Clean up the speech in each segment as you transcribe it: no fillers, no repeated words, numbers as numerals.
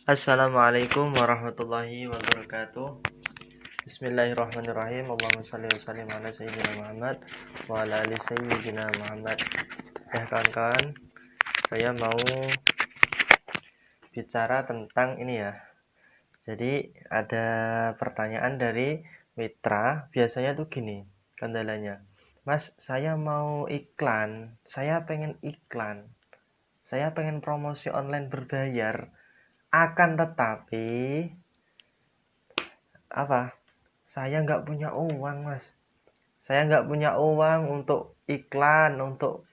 Assalamualaikum warahmatullahi wabarakatuh. Bismillahirrahmanirrahim. Allahumma shalli wa sallim ala sayyidina Muhammad wa ala ali sayyidina Muhammad. Ya kawan-kawan, saya mau bicara tentang ini ya. Jadi ada pertanyaan dari mitra, biasanya tuh gini kendalanya. Mas, saya mau iklan, saya pengen iklan, saya pengen promosi online berbayar, akan tetapi saya nggak punya uang, Mas. Saya nggak punya uang untuk iklan, untuk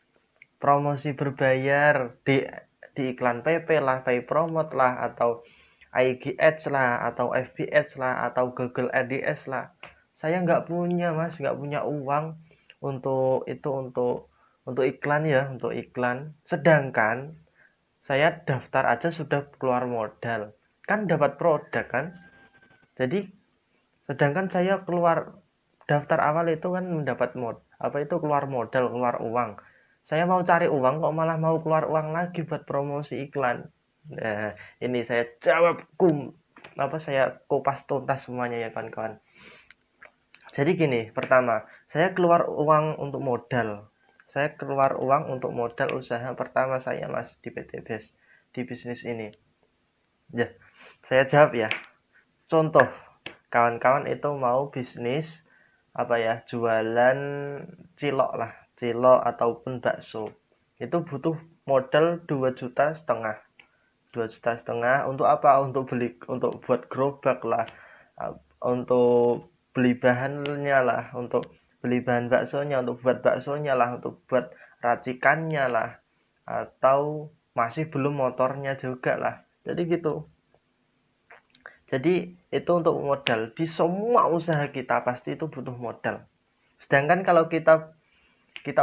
promosi berbayar di iklan PP lah, Pay Promote lah, atau IG Ads lah, atau FB Ads lah, atau Google AdS lah. Saya nggak punya, Mas, nggak punya uang untuk itu, untuk iklan ya, untuk iklan. Sedangkan saya daftar aja sudah keluar modal, kan dapat produk kan. Jadi sedangkan saya keluar daftar awal itu kan mendapat keluar modal, keluar uang. Saya mau cari uang kok malah mau keluar uang lagi buat promosi iklan. Nah, ini saya saya kupas tuntas semuanya ya kawan-kawan. Jadi gini, pertama, saya keluar uang untuk modal. Saya keluar uang untuk modal usaha pertama saya, Mas, di PT BES, di bisnis ini. Ya, saya jawab ya. Contoh, kawan-kawan itu mau bisnis jualan cilok ataupun bakso. Itu butuh modal 2,5 juta. 2,5 juta untuk apa? Untuk buat gerobak lah, untuk beli bahannya lah, untuk beli bahan baksonya, untuk buat baksonya lah, untuk buat racikannya lah, atau masih belum motornya juga lah. Jadi gitu. Jadi itu untuk modal. Di semua usaha kita pasti itu butuh modal. Sedangkan kalau kita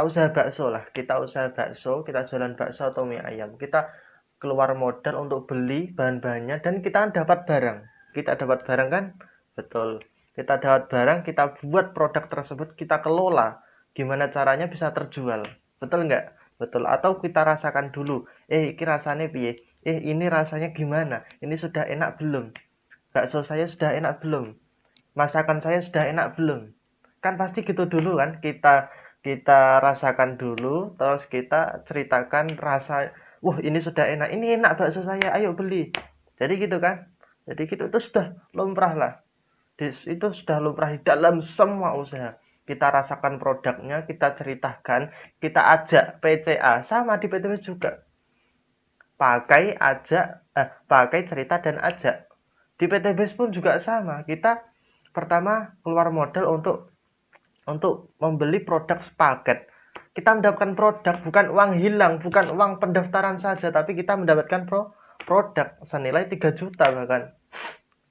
usaha bakso lah, kita jualan bakso atau mie ayam, kita keluar modal untuk beli bahan-bahannya dan kita dapat barang. Kita dapat barang kan? Betul. Kita dapat barang, kita buat produk tersebut, kita kelola. Gimana caranya bisa terjual? Betul nggak? Betul. Atau kita rasakan dulu. Ini rasanya piye? Ini rasanya gimana? Ini sudah enak belum? Bakso saya sudah enak belum? Masakan saya sudah enak belum? Kan pasti gitu dulu kan, kita rasakan dulu, terus kita ceritakan rasa, wah ini sudah enak, ini enak bakso saya, ayo beli. Jadi gitu kan, jadi gitu itu sudah lumrah lah, itu sudah lumrah di dalam semua usaha. Kita rasakan produknya, kita ceritakan, kita ajak PCA, sama di PTW juga, pakai cerita dan ajak. Di PT BES pun juga sama. Kita pertama keluar modal untuk membeli produk sepaket. Kita mendapatkan produk, bukan uang hilang, bukan uang pendaftaran saja, tapi kita mendapatkan produk senilai 3 juta bahkan.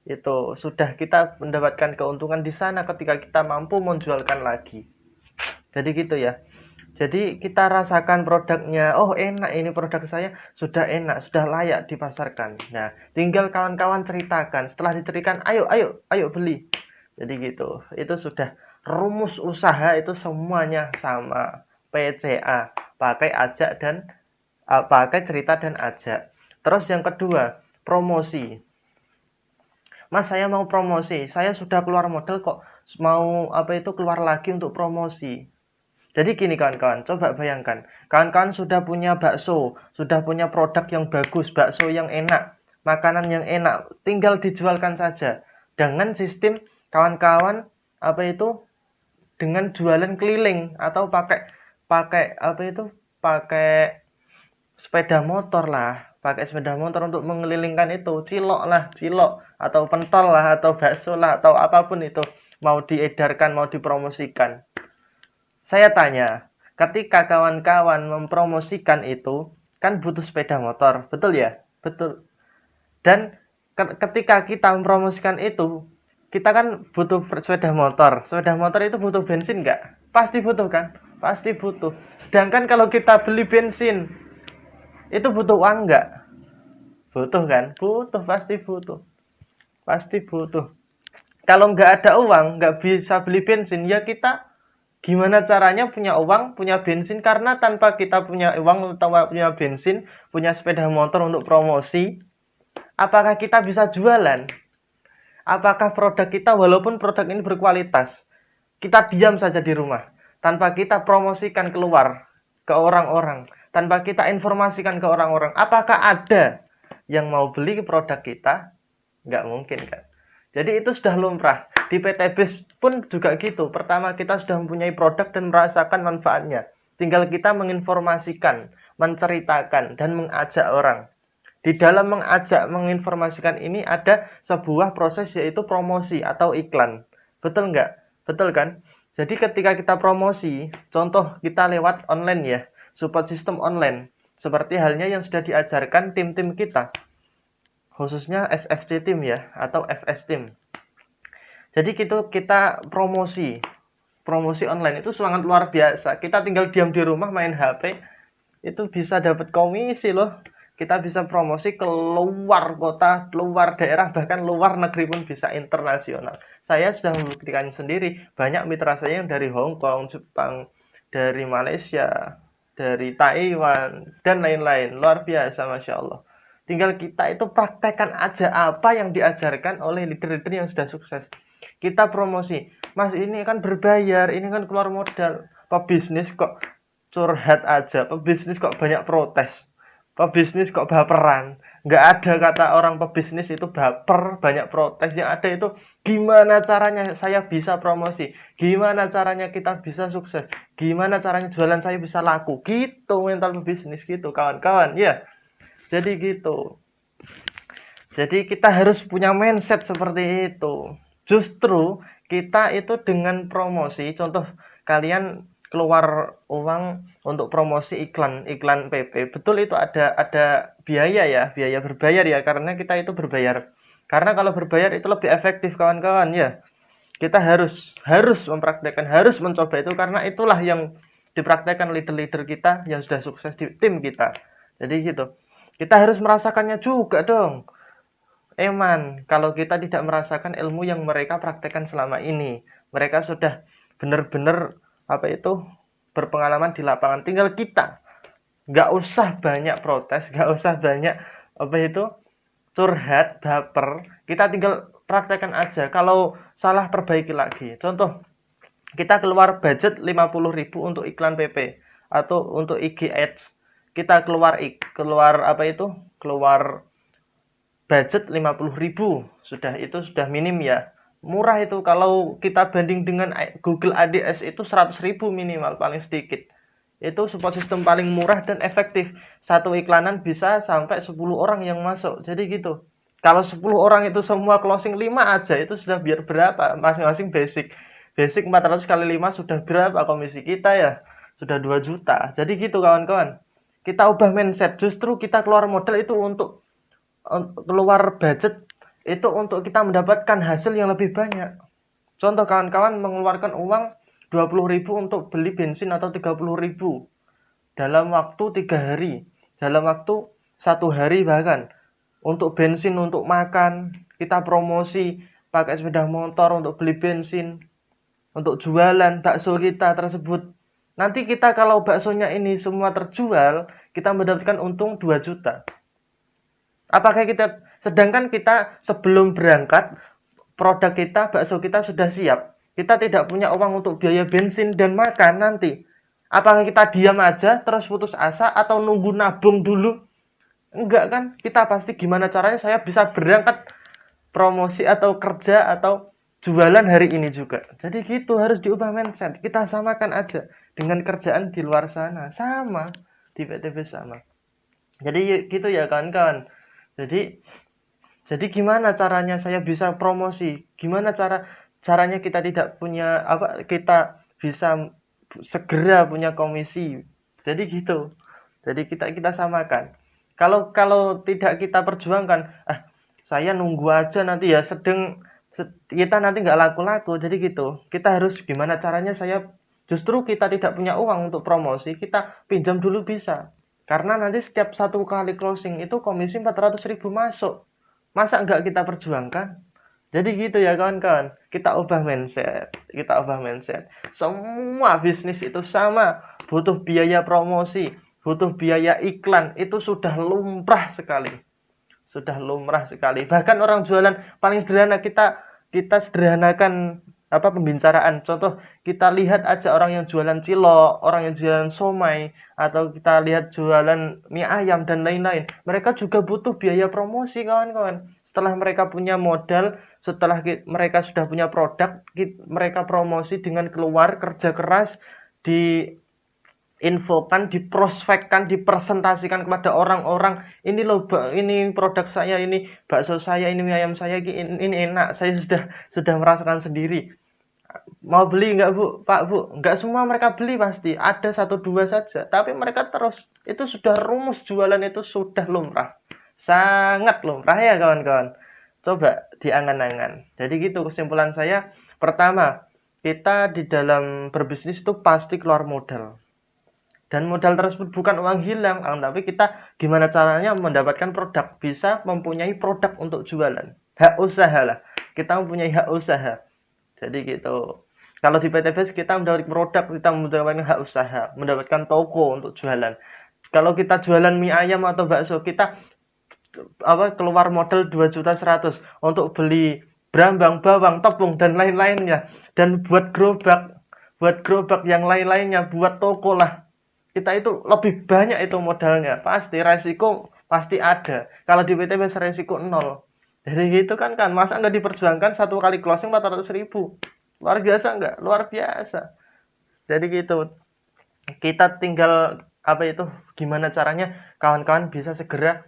Itu sudah kita mendapatkan keuntungan di sana ketika kita mampu menjualkan lagi. Jadi gitu ya. Jadi kita rasakan produknya, oh enak ini produk saya, sudah enak, sudah layak dipasarkan. Nah, tinggal kawan-kawan ceritakan. Setelah diceritakan, ayo beli. Jadi gitu. Itu sudah rumus usaha itu semuanya sama. PCA, pakai cerita dan ajak. Terus yang kedua, promosi. Mas, saya mau promosi. Saya sudah keluar modal kok mau keluar lagi untuk promosi. Jadi gini kawan-kawan, coba bayangkan, kawan-kawan sudah punya bakso, sudah punya produk yang bagus, bakso yang enak, makanan yang enak, tinggal dijualkan saja. Dengan sistem kawan-kawan dengan jualan keliling atau pakai pakai sepeda motor lah, pakai sepeda motor untuk mengelilingkan itu, cilok atau pentol lah, atau bakso lah, atau apapun itu mau diedarkan, mau dipromosikan. Saya tanya, ketika kawan-kawan mempromosikan itu, kan butuh sepeda motor, betul ya? Betul. Dan ketika kita mempromosikan itu, kita kan butuh sepeda motor. Sepeda motor itu butuh bensin nggak? Pasti butuh kan? Pasti butuh. Sedangkan kalau kita beli bensin, itu butuh uang nggak? Butuh kan? Butuh, pasti butuh. Pasti butuh. Kalau nggak ada uang, nggak bisa beli bensin, ya kita gimana caranya punya uang, punya bensin? Karena tanpa kita punya uang atau punya bensin, punya sepeda motor untuk promosi, apakah kita bisa jualan? Apakah produk kita, walaupun produk ini berkualitas, kita diam saja di rumah, tanpa kita promosikan keluar ke orang-orang, tanpa kita informasikan ke orang-orang, apakah ada yang mau beli produk kita? Nggak mungkin kan? Jadi itu sudah lumrah. Di PT BIS pun juga gitu. Pertama kita sudah mempunyai produk dan merasakan manfaatnya. Tinggal kita menginformasikan, menceritakan, dan mengajak orang. Di dalam mengajak, menginformasikan ini ada sebuah proses yaitu promosi atau iklan. Betul nggak? Betul kan? Jadi ketika kita promosi, contoh kita lewat online ya, support system online. Seperti halnya yang sudah diajarkan tim-tim kita. Khususnya SFC team ya, atau FS team. Jadi kita promosi online itu sangat luar biasa. Kita tinggal diam di rumah main HP, itu bisa dapat komisi loh. Kita bisa promosi ke luar kota, luar daerah, bahkan luar negeri pun bisa, internasional. Saya sudah membuktikan sendiri. Banyak mitra saya yang dari Hong Kong, Jepang, dari Malaysia, dari Taiwan, dan lain-lain. Luar biasa, Masya Allah. Tinggal kita itu praktekkan aja apa yang diajarkan oleh leader-leader yang sudah sukses. Kita promosi, Mas ini kan berbayar, ini kan keluar modal. Pebisnis kok curhat aja, pebisnis kok banyak protes, pebisnis kok baperan. Nggak ada kata orang pebisnis itu baper, banyak protes. Yang ada itu gimana caranya saya bisa promosi, gimana caranya kita bisa sukses, gimana caranya jualan saya bisa laku. Gitu mental pebisnis gitu kawan-kawan ya. Jadi gitu. Jadi kita harus punya mindset seperti itu. Justru kita itu dengan promosi, contoh kalian keluar uang untuk promosi iklan PP. Betul itu ada biaya ya, biaya berbayar ya, karena kita itu berbayar. Karena kalau berbayar itu lebih efektif kawan-kawan ya. Kita harus mempraktekkan, harus mencoba itu, karena itulah yang dipraktekkan leader-leader kita yang sudah sukses di tim kita. Jadi gitu. Kita harus merasakannya juga dong. Eman, kalau kita tidak merasakan ilmu yang mereka praktekkan selama ini, mereka sudah benar-benar berpengalaman di lapangan. Tinggal kita, nggak usah banyak protes, nggak usah banyak curhat, baper. Kita tinggal praktekkan aja. Kalau salah perbaiki lagi. Contoh, kita keluar budget 50.000 untuk iklan PP atau untuk IG Ads. Kita keluar budget 50.000, itu sudah minim ya, murah itu. Kalau kita banding dengan Google ADS itu 100.000 minimal, paling sedikit. Itu support system paling murah dan efektif. Satu iklanan bisa sampai 10 orang yang masuk. Jadi gitu. Kalau 10 orang itu semua closing 5 aja, itu sudah biar berapa? Masing-masing basic 400 kali 5 sudah berapa komisi kita ya? Sudah 2 juta. Jadi gitu kawan-kawan. Kita ubah mindset. Justru kita keluar modal itu untuk keluar budget itu untuk kita mendapatkan hasil yang lebih banyak. Contoh kawan-kawan mengeluarkan uang 20.000 untuk beli bensin atau 30.000 dalam waktu 3 hari, dalam waktu 1 hari bahkan. Untuk bensin, untuk makan, kita promosi pakai sepeda motor untuk beli bensin, untuk jualan bakso kita tersebut. Nanti kita kalau baksonya ini semua terjual, kita mendapatkan untung 2 juta. Apakah sedangkan kita sebelum berangkat, produk kita, bakso kita sudah siap. Kita tidak punya uang untuk biaya bensin dan makan nanti. Apakah kita diam aja, terus putus asa, atau nunggu nabung dulu? Enggak kan? Kita pasti gimana caranya saya bisa berangkat promosi atau kerja atau jualan hari ini juga. Jadi gitu, harus diubah mindset. Kita samakan aja dengan kerjaan di luar sana. Sama, di PTB sama. Jadi gitu ya kawan-kawan. Jadi gimana caranya saya bisa promosi? Gimana caranya kita tidak punya kita bisa segera punya komisi? Jadi gitu. Jadi kita samakan. Kalau tidak kita perjuangkan, saya nunggu aja nanti ya, kita nanti nggak laku-laku. Jadi gitu. Kita harus gimana caranya justru kita tidak punya uang untuk promosi, kita pinjam dulu bisa. Karena nanti setiap 1 kali closing itu komisi 400.000 masuk. Masa nggak kita perjuangkan? Jadi gitu ya kawan-kawan. Kita ubah mindset. Semua bisnis itu sama. Butuh biaya promosi, butuh biaya iklan. Itu sudah lumrah sekali. sudah lumrah sekali. Bahkan orang jualan paling sederhana kita sederhanakan pembicaraan. Contoh, kita lihat aja orang yang jualan cilok, orang yang jualan somai, atau kita lihat jualan mie ayam dan lain-lain. Mereka juga butuh biaya promosi, kawan-kawan. Setelah mereka punya modal, setelah mereka sudah punya produk, mereka promosi dengan keluar kerja keras, diinfokan, diprospekkan, dipresentasikan kepada orang-orang, ini loh, ini produk saya, ini bakso saya, ini mie ayam saya, ini enak, saya sudah merasakan sendiri. Mau beli nggak Bu? Pak Bu, nggak semua mereka beli pasti, ada satu dua saja, tapi mereka terus, itu sudah rumus jualan, itu sudah lumrah, sangat lumrah ya kawan-kawan. Coba diangan-angan. Jadi gitu kesimpulan saya. Pertama, kita di dalam berbisnis itu pasti keluar modal. Dan modal tersebut bukan uang hilang, tapi kita gimana caranya mendapatkan produk, bisa mempunyai produk untuk jualan. Hak usaha lah. Kita mempunyai hak usaha. Jadi gitu. Kalau di PTBS kita mendapatkan produk, kita mendapatkan hak usaha, mendapatkan toko untuk jualan. Kalau kita jualan mie ayam atau bakso, kita keluar modal 2.100.000 untuk beli brambang, bawang, tepung dan lain-lainnya, dan buat gerobak yang lain-lainnya, buat toko lah. Kita itu lebih banyak itu modalnya, pasti resiko pasti ada. Kalau di PTBS resiko 0. Jadi gitu kan, masa nggak diperjuangkan satu kali closing 400.000? Luar biasa nggak? Luar biasa. Jadi gitu. Kita tinggal gimana caranya kawan-kawan bisa segera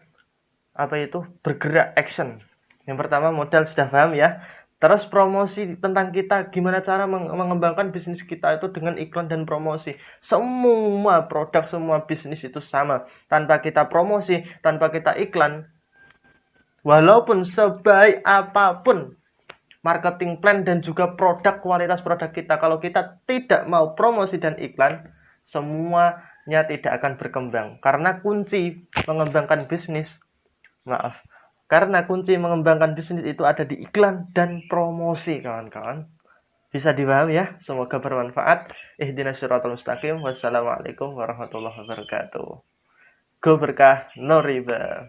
bergerak action. Yang pertama modal sudah paham ya. Terus promosi tentang kita, gimana cara mengembangkan bisnis kita itu dengan iklan dan promosi. Semua produk, semua bisnis itu sama. Tanpa kita promosi, tanpa kita iklan, walaupun sebaik apapun marketing plan dan juga kualitas produk kita, kalau kita tidak mau promosi dan iklan, semuanya tidak akan berkembang. Karena kunci mengembangkan bisnis itu ada di iklan dan promosi, kawan-kawan. Bisa dipahami ya? Semoga bermanfaat. Ihdinas siratal mustaqim. Wassalamualaikum warahmatullahi wabarakatuh. Go berkah, no riba.